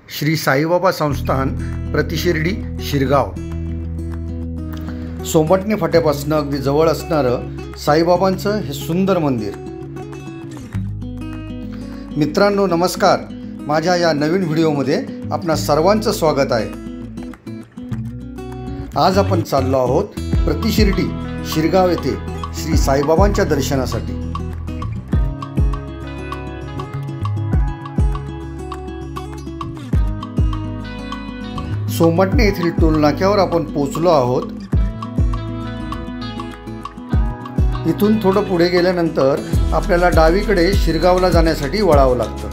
श्री साईबाबा संस्थान प्रतिशिर्डी शिरगाव। सोमटणे फाट्यापासून अगदी जवळ असणारं साईबाबांचं हे सुंदर मंदिर। मित्रांनो नमस्कार, माझ्या या नवीन व्हिडिओमध्ये आपणा सर्वांचं स्वागत आहे। आज आपण चाललो आहोत प्रतिशिर्डी शिरगाव येथे श्री साईबाबांच्या दर्शनासाठी। सोमटणे येथील टोल नाक्यावर आपण पोहोचलो आहोत। इथून थोडं पुढे गेल्यानंतर आपल्याला डावीकडे शिरगावला जाण्यासाठी वळावं लागतं।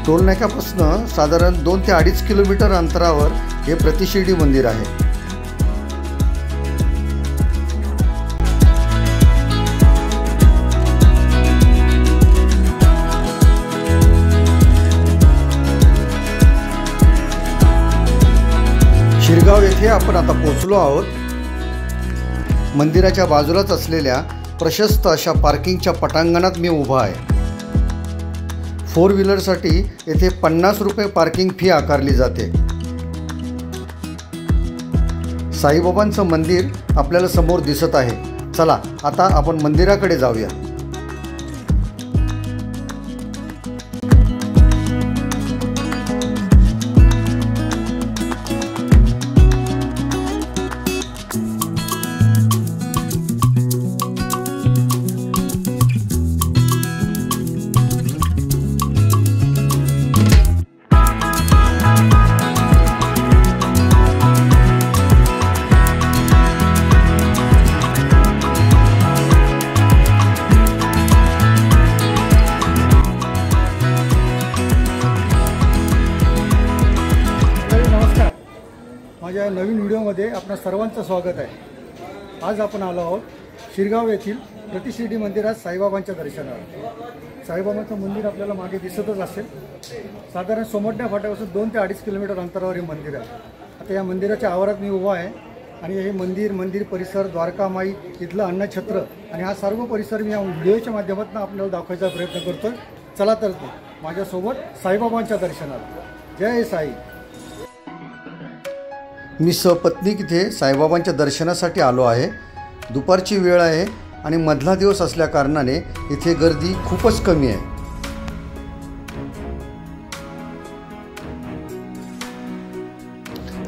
टोल नाक्यापासून साधारण 2 ते 2.5 किलोमीटर अंतरावर हे प्रतिशिर्डी मंदिर आहे। शिरगाव येथे आपण आता पोहोचलो आहोत। मंदिराच्या बाजूलाच असलेल्या प्रशस्त अशा पार्किंगच्या पटांगणात मी उभा आहे। 4 व्हीलरसाठी येथे 50 रुपये पार्किंग फी आकारली जाते। साईबाबांचं मंदिर आपल्याला समोर दिसत आहे। चला आता आपण मंदिराकडे जाऊया। माझ्या नवीन व्हिडिओमध्ये आपणा सर्वांचं स्वागत आहे। आज आपण आलो आहोत शिरगाव येथील प्रतिशिर्डी मंदिरात साईबाबांच्या दर्शनाला। साईबाबांचं मंदिर आपल्याला मागे दिसतच असेल। साधारण सोमटणे फाट्यापासून 2 ते 2.5 किलोमीटर अंतरावर हे मंदिर आहे। आता या मंदिराच्या आवारात मी उभा आहे आणि हे मंदिर परिसर, द्वारकामाई, इथलं अन्नछत्र आणि हा सर्व परिसर मी या व्हिडिओच्या माध्यमातून आपल्याला दाखवायचा प्रयत्न करतोय। चला तर माझ्यासोबत साईबाबांच्या दर्शनाला। जय साई। मी सपत्नीक इथे साईबाबांच्या दर्शनासाठी आलो आहे। दुपारची वेळ आहे आणि मधला दिवस असल्या कारणाने इथे गर्दी खूपच कमी आहे।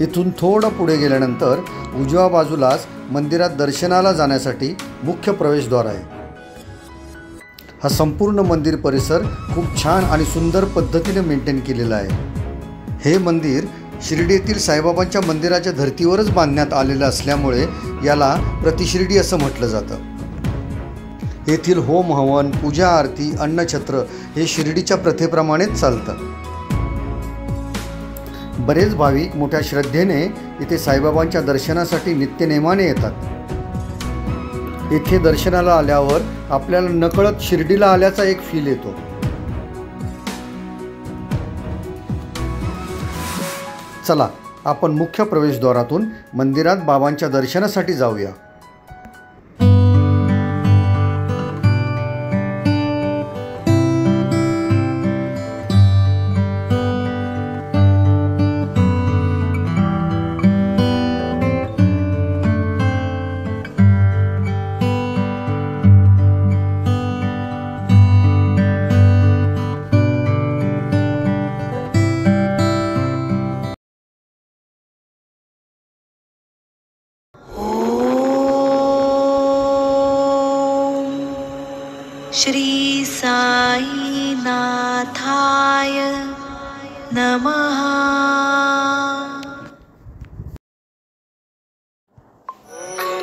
इथून थोडं पुढे गेल्यानंतर उजव्या बाजूलाच मंदिरात दर्शनाला जाण्यासाठी मुख्य प्रवेशद्वार आहे। हा संपूर्ण मंदिर परिसर खूप छान आणि सुंदर पद्धतीने मेंटेन केलेला आहे। हे मंदिर शिर्डी येथील साईबाबांच्या मंदिराच्या धर्तीवरच बांधण्यात आलेलं असल्यामुळे याला प्रतिशिर्डी असं म्हटलं जातं। येथील होम हवन, पूजा आरती, अन्नछत्र हे शिर्डीच्या प्रथेप्रमाणेच चालतं। बरेच भाविक मोठ्या श्रद्धेने इथे साईबाबांच्या दर्शनासाठी नित्यनेमाने येतात। येथे दर्शनाला आल्यावर आपल्याला नकळत शिर्डीला आल्याचा एक फील येतो। चला आपण मुख्य प्रवेशद्वारातून मंदिरात बाबांच्या दर्शनासाठी जाऊया। श्री साई नाथाय नमः।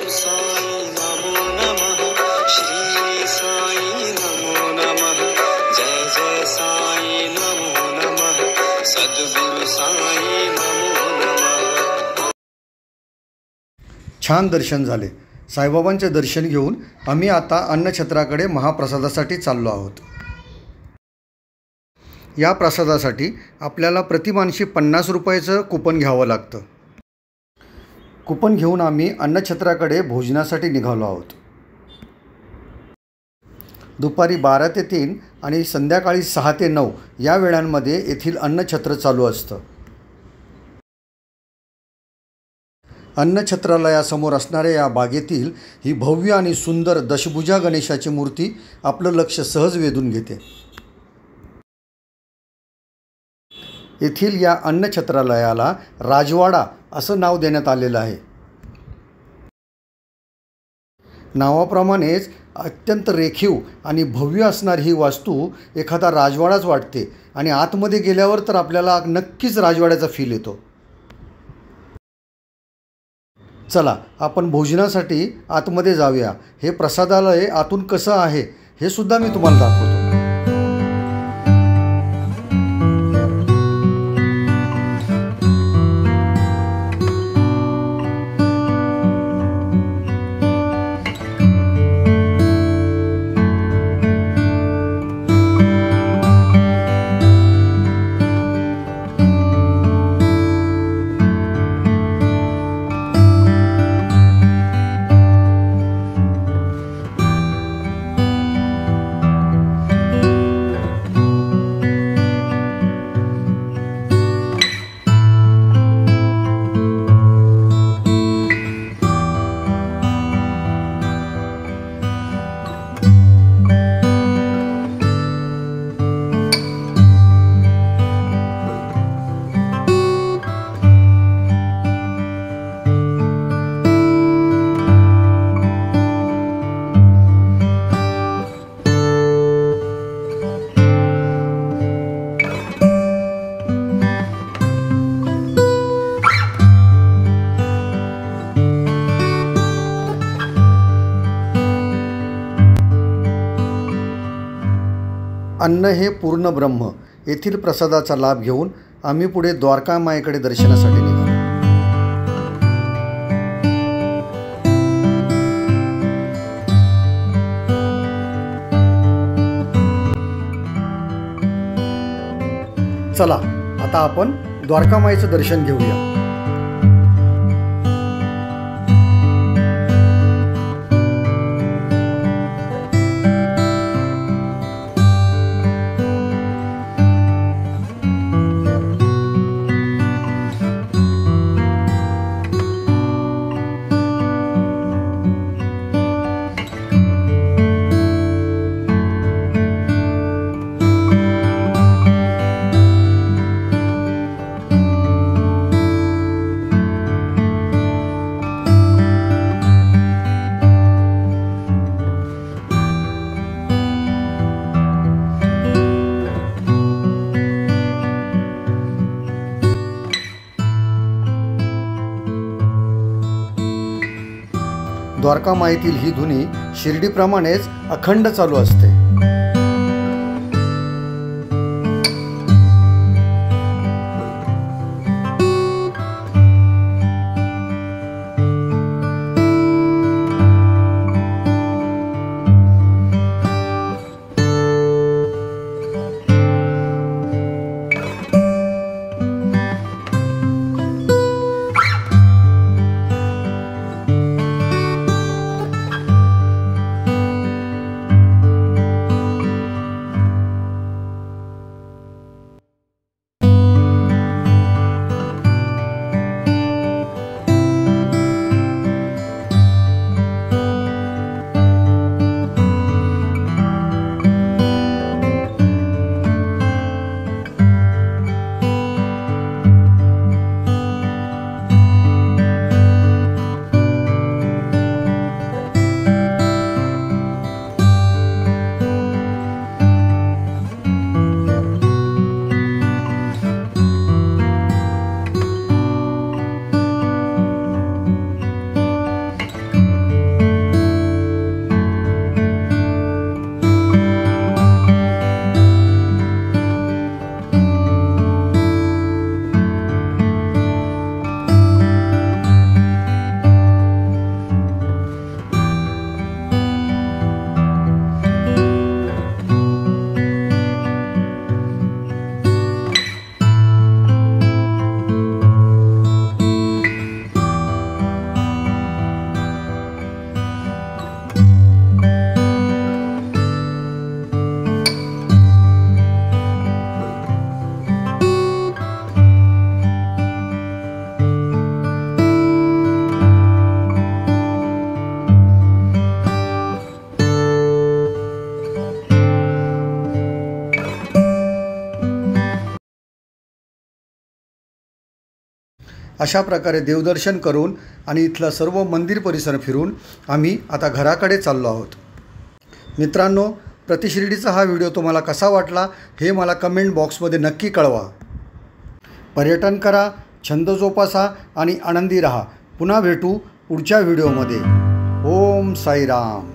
साई नमो नमः, श्री साई नमो नमः, जय जय साई नमो नमः, सद्गुरु साई नमो नमः। छान दर्शन झाले। साईबाबांचे दर्शन घेऊन आम्ही आता अन्नछत्राकडे महाप्रसादासाठी चाललो आहोत। या प्रसादासाठी आपल्याला प्रतिमानशी 50 रुपयाचं कूपन घ्यावं लागतं। कूपन घेऊन आम्ही अन्नछत्राकडे भोजनासाठी निघालो आहोत। दुपारी 12 ते 3 आणि संध्याकाळी 6 ते 9 या वेळांमध्ये येथील अन्नछत्र चालू असतं. अन्नछत्रालयासमोर असणाऱ्या या बागेतील ही भव्य आणि सुंदर दशभुजा गणेशाची मूर्ती आपलं लक्ष सहज वेधून घेते. येथील या अन्नछत्रालयाला राजवाडा असं नाव देण्यात आलेलं आहे. नावाप्रमाणेच अत्यंत रेखीव आणि भव्य असणारी ही वास्तू एखादा राजवाडाच वाटते आणि आतमध्ये गेल्यावर तर आपल्याला नक्कीच राजवाड्याचा फील येतो. चला आपण भोजनासाठी आतमध्ये जाऊया. हे प्रसादालय आतून कसं आहे हे सुद्धा मी तुम्हाला दाखवतो. अन्न हे पूर्ण ब्रह्म. येथील प्रसादाचा लाभ घेऊन आम्ही पुढे द्वारका मायेकडे दर्शनासाठी निघालो. चला आता आपण द्वारका माईचं दर्शन घेऊया. द्वारका माईतील ही धुनी शिर्डीप्रमाणेच अखंड चालू असते. अशा प्रकारे देवदर्शन करून आणि इथलं सर्व मंदिर परिसर फिरून आम्ही आता घराकडे चाललो आहोत. मित्रांनो, प्रतिशिर्डीचा हा व्हिडिओ तुम्हाला कसा वाटला हे मला कमेंट बॉक्समध्ये नक्की कळवा. पर्यटन करा, छंद जोपासा आणि आनंदी रहा. पुन्हा भेटू पुढच्या व्हिडिओमध्ये. ओम साईराम.